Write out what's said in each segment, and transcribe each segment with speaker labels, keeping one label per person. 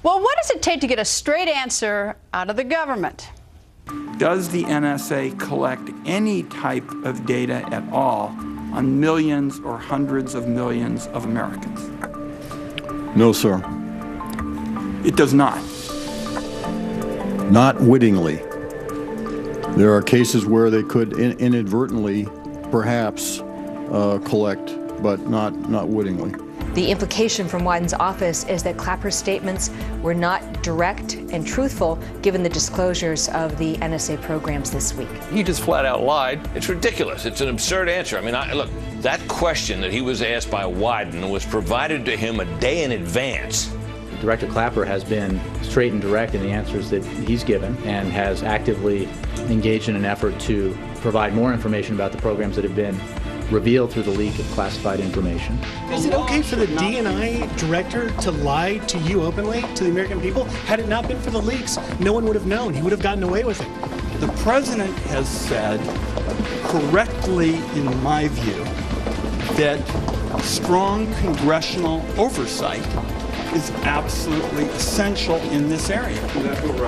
Speaker 1: Well, what does it take to get a straight answer out of the government?
Speaker 2: Does the NSA collect any type of data at all on millions or hundreds of millions of Americans?
Speaker 3: No, sir.
Speaker 2: It does not.
Speaker 3: Not wittingly. There are cases where they could inadvertently, perhaps, collect, but not wittingly.
Speaker 4: The implication from Wyden's office is that Clapper's statements were not direct and truthful given the disclosures of the NSA programs this week.
Speaker 5: He just flat out lied. It's ridiculous. It's an absurd answer. I mean, look, that question that he was asked by Wyden was provided to him a day in advance.
Speaker 6: Director Clapper has been straight and direct in the answers that he's given and has actively engaged in an effort to provide more information about the programs that have been revealed through the leak of classified information.
Speaker 7: Is it okay for the DNI director to lie to you openly, to the American people? Had it not been for the leaks, no one would have known. He would have gotten away with it.
Speaker 2: The president has said, correctly in my view, that strong congressional oversight is absolutely essential in this area.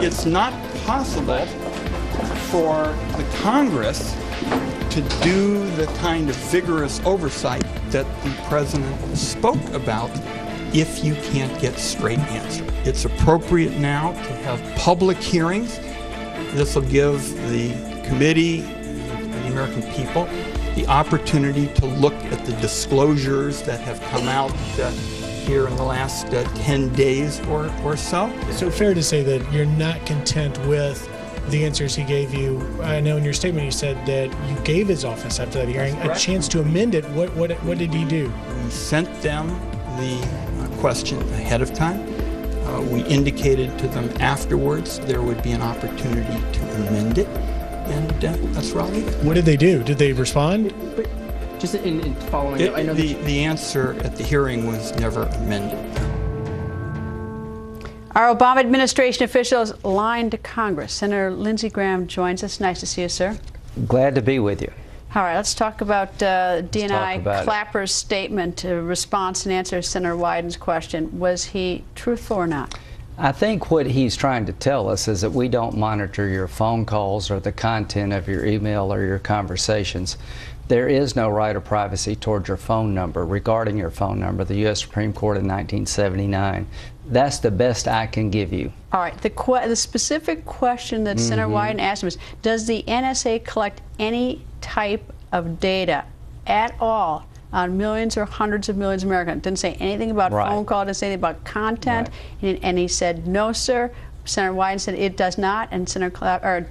Speaker 2: It's not possible for the Congress to do the kind of vigorous oversight that the president spoke about if you can't get straight answer. It's appropriate now to have public hearings. This will give the committee and the American people the opportunity to look at the disclosures that have come out here in the last 10 days or so.
Speaker 7: So fair to say that you're not content with the answers he gave you. I know in your statement you said that you gave his office after that hearing a chance to amend it. What did he do?
Speaker 2: We sent them the question ahead of time. We indicated to them afterwards there would be an opportunity to amend it, and that's where I'll leave it.
Speaker 7: What did they do? Did they respond?
Speaker 8: But just in following
Speaker 2: up, I know the answer at the hearing was never amended.
Speaker 1: Our Obama administration officials lying to Congress. Senator Lindsey Graham joins us. Nice to see you, sir.
Speaker 9: Glad to be with you.
Speaker 1: All right, let's talk about DNI Clapper's statement, response and answer to Senator Wyden's question. Was he truthful or not?
Speaker 9: I think what he's trying to tell us is that we don't monitor your phone calls or the content of your email or your conversations. There is no right of privacy towards your phone number, regarding your phone number, the U.S. Supreme Court in 1979. That's the best I can give you.
Speaker 1: All right, the specific question that Senator Wyden asked him is, does the NSA collect any type of data at all on millions or hundreds of millions of Americans? It didn't say anything about phone call, didn't say anything about content, and he said, no, sir. Senator Wyden said it does not, and Senator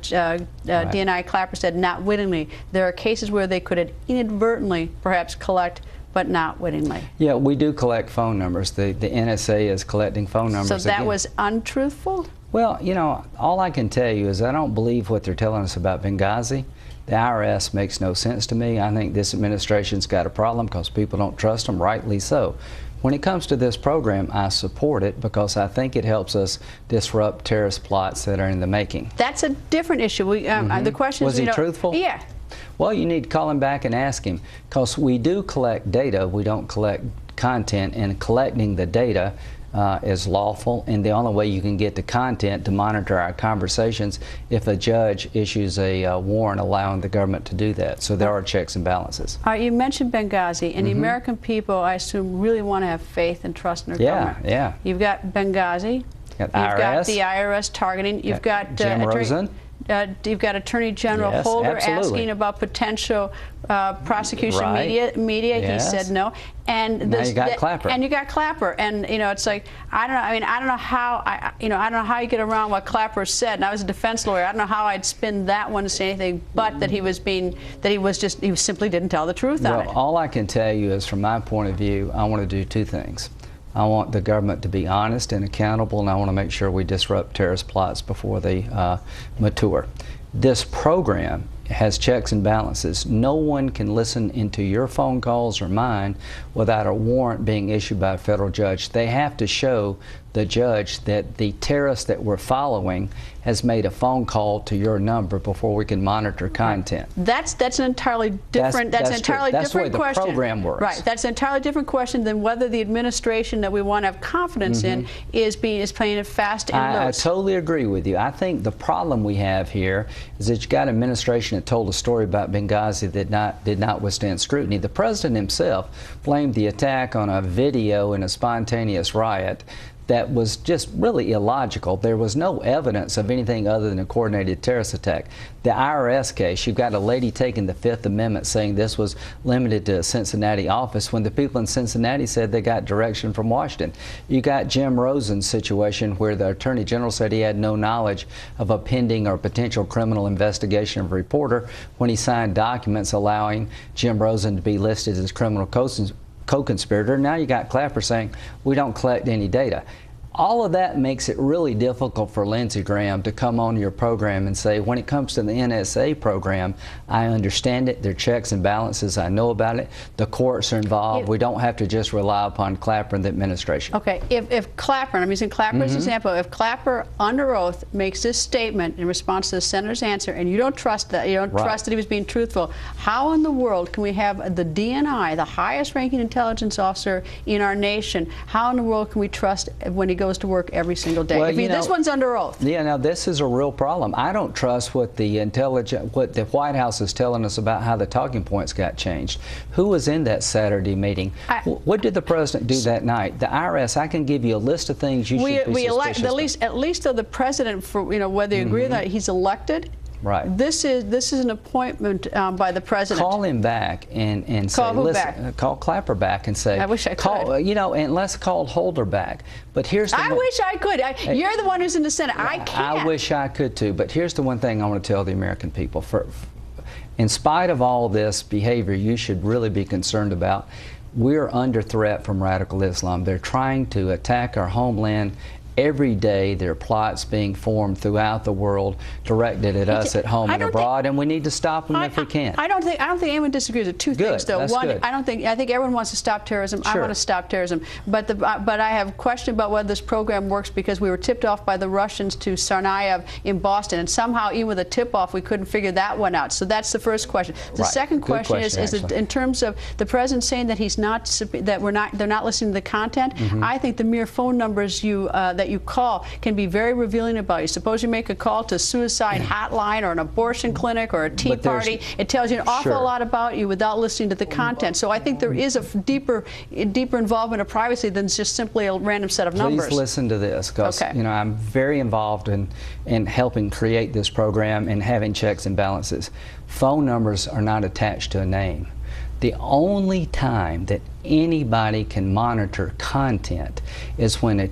Speaker 1: DNI Clapper said not wittingly. There are cases where they could inadvertently perhaps collect, but not wittingly.
Speaker 9: Yeah, we do collect phone numbers. The NSA is collecting phone numbers.
Speaker 1: So that was untruthful?
Speaker 9: Well, you know, all I can tell you is I don't believe what they're telling us about Benghazi. The IRS makes no sense to me. I think this administration's got a problem because people don't trust them, rightly so. When it comes to this program, I support it because I think it helps us disrupt terrorist plots that are in the making.
Speaker 1: That's a different issue. The question
Speaker 9: is, was he truthful?
Speaker 1: Yeah.
Speaker 9: Well, you need to call him back and ask him, because we do collect data, we don't collect content, and collecting the data is lawful, and the only way you can get the content to monitor our conversations if a judge issues a warrant allowing the government to do that. So there are checks and balances.
Speaker 1: All right, you mentioned Benghazi, and the American people, I assume, really want to have faith and trust in their government.
Speaker 9: Yeah.
Speaker 1: You've got Benghazi.
Speaker 9: You've
Speaker 1: got the IRS targeting. You've got
Speaker 9: Jim Rosen.
Speaker 1: You've got Attorney General Holder asking about potential prosecution media. He said no. And
Speaker 9: now you got Clapper.
Speaker 1: And you got Clapper. And you know, it's like I don't know how I don't know how you get around what Clapper said. And I was a defense lawyer. I don't know how I'd spin that one to say anything but that he simply didn't tell the truth on it.
Speaker 9: Well, all I can tell you is, from my point of view, I want to do two things. I want the government to be honest and accountable, and I want to make sure we disrupt terrorist plots before they mature. This program has checks and balances. No one can listen into your phone calls or mine without a warrant being issued by a federal judge. They have to show the judge that the terrorist that we're following has made a phone call to your number before we can monitor content.
Speaker 1: That's an entirely different. That's an entirely
Speaker 9: That's
Speaker 1: different
Speaker 9: the way
Speaker 1: question.
Speaker 9: The program works.
Speaker 1: Right. That's an entirely different question than whether the administration that we want to have confidence in is playing it fast and loose.
Speaker 9: I totally agree with you. I think the problem we have here is that you've got an administration that told a story about Benghazi that did not withstand scrutiny. The president himself blamed the attack on a video in a spontaneous riot that was just really illogical. There was no evidence of anything other than a coordinated terrorist attack. The IRS case, you've got a lady taking the Fifth Amendment saying this was limited to a Cincinnati office when the people in Cincinnati said they got direction from Washington. You got Jim Rosen's situation where the Attorney General said he had no knowledge of a pending or potential criminal investigation of a reporter when he signed documents allowing Jim Rosen to be listed as criminal co-conspirator. Now you got Clapper saying we don't collect any data. All of that makes it really difficult for Lindsey Graham to come on your program and say, when it comes to the NSA program, I understand it. There are checks and balances. I know about it. The courts are involved. We don't have to just rely upon Clapper and the administration.
Speaker 1: Okay, if Clapper, and I'm using Clapper as an example, if Clapper under oath makes this statement in response to the senator's answer, and you don't trust that, you don't trust that he was being truthful, how in the world can we have the DNI, the highest-ranking intelligence officer in our nation, how in the world can we trust when he goes to work every single day?
Speaker 9: Well,
Speaker 1: this one's under oath.
Speaker 9: Yeah, now this is a real problem. I don't trust what the White House is telling us about how the talking points got changed. Who was in that Saturday meeting? What did the president do that night? The IRS, I can give you a list of things you should be suspicious of.
Speaker 1: At least the president, for whether you agree with that, he's elected.
Speaker 9: Right.
Speaker 1: This is an appointment by the president.
Speaker 9: Call him back and say, listen, call Clapper back and say,
Speaker 1: I wish I could.
Speaker 9: And let's call Holder back. But here's the
Speaker 1: I wish I could. You're the one who's in the Senate. I can't.
Speaker 9: I wish I could too. But here's the one thing I want to tell the American people. In spite of all this behavior, you should really be concerned about. We're under threat from radical Islam. They're trying to attack our homeland. Every day there are plots being formed throughout the world directed at us at home and abroad, and we need to stop them if we can.
Speaker 1: I don't think anyone disagrees with two things though.
Speaker 9: That's
Speaker 1: one,
Speaker 9: good.
Speaker 1: I think everyone wants to stop terrorism.
Speaker 9: Sure.
Speaker 1: I want to stop terrorism. But I have a question about whether this program works because we were tipped off by the Russians to Tsarnaev in Boston, and somehow even with a tip-off we couldn't figure that one out. So that's the first question. The second question is in terms of the president saying that they're not listening to the content. I think the mere phone numbers that you call can be very revealing about you. Suppose you make a call to a suicide hotline or an abortion clinic or a tea party. It tells you an awful lot about you without listening to the content. So I think there is a deeper involvement of privacy than just simply a random set of numbers.
Speaker 9: Please listen to this, because I'm very involved in helping create this program and having checks and balances. Phone numbers are not attached to a name. The only time that anybody can monitor content is when a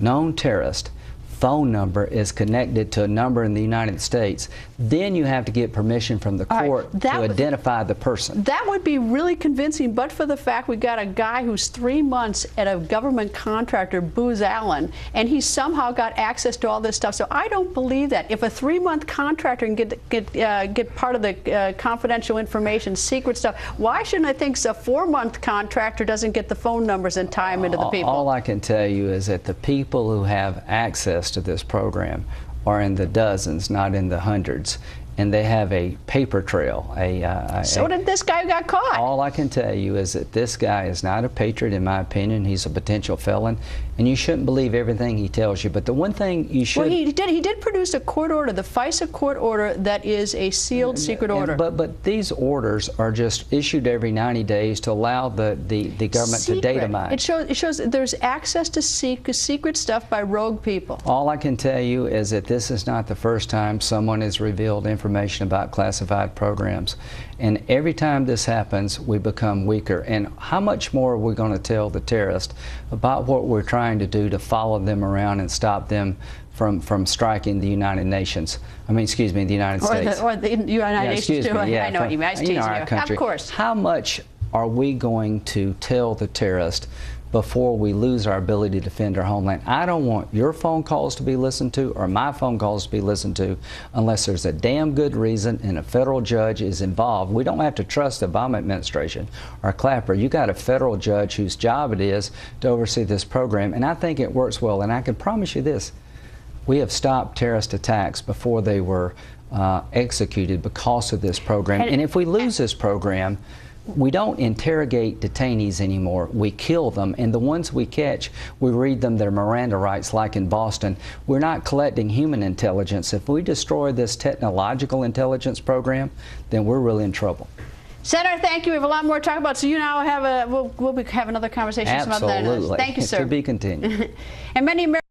Speaker 9: known terrorist phone number is connected to a number in the United States. Then you have to get permission from the court to identify the person.
Speaker 1: That would be really convincing, but for the fact we got a guy who's 3 months at a government contractor, Booz Allen, and he somehow got access to all this stuff. So I don't believe that. If a 3-month contractor can get part of the confidential information, secret stuff, why shouldn't I think a 4-month contractor doesn't get the phone numbers and tie them into the people?
Speaker 9: All I can tell you is that the people who have access to this program are in the dozens, not in the hundreds, and they have a paper trail.
Speaker 1: So did this guy who got caught.
Speaker 9: All I can tell you is that this guy is not a patriot, in my opinion. He's a potential felon, and you shouldn't believe everything he tells you. But the one thing you should...
Speaker 1: Well, he did produce a court order, the FISA court order, that is a sealed secret order.
Speaker 9: But these orders are just issued every 90 days to allow the government to data mine.
Speaker 1: It shows that there's access to secret stuff by rogue people.
Speaker 9: All I can tell you is that this is not the first time someone has revealed information about classified programs. And every time this happens, we become weaker. And how much more are we going to tell the terrorists about what we're trying to do to follow them around and stop them from striking the United Nations? I mean, excuse me, the United States.
Speaker 1: Or the United Nations, too.
Speaker 9: Me,
Speaker 1: I know what you mean. I was teasing you.
Speaker 9: Our country.
Speaker 1: Of course.
Speaker 9: How much are we going to tell the terrorists before we lose our ability to defend our homeland. I don't want your phone calls to be listened to or my phone calls to be listened to unless there's a damn good reason and a federal judge is involved. We don't have to trust the Obama administration or Clapper. You got a federal judge whose job it is to oversee this program, and I think it works well. And I can promise you this, we have stopped terrorist attacks before they were executed because of this program. And if we lose this program, we don't interrogate detainees anymore. We kill them, and the ones we catch, we read them their Miranda rights, like in Boston. We're not collecting human intelligence. If we destroy this technological intelligence program, then we're really in trouble.
Speaker 1: Senator, thank you. We have a lot more to talk about. So you now have we'll have another conversation.
Speaker 9: Absolutely.
Speaker 1: Thank you, sir.
Speaker 9: To be continued.
Speaker 1: And many Americans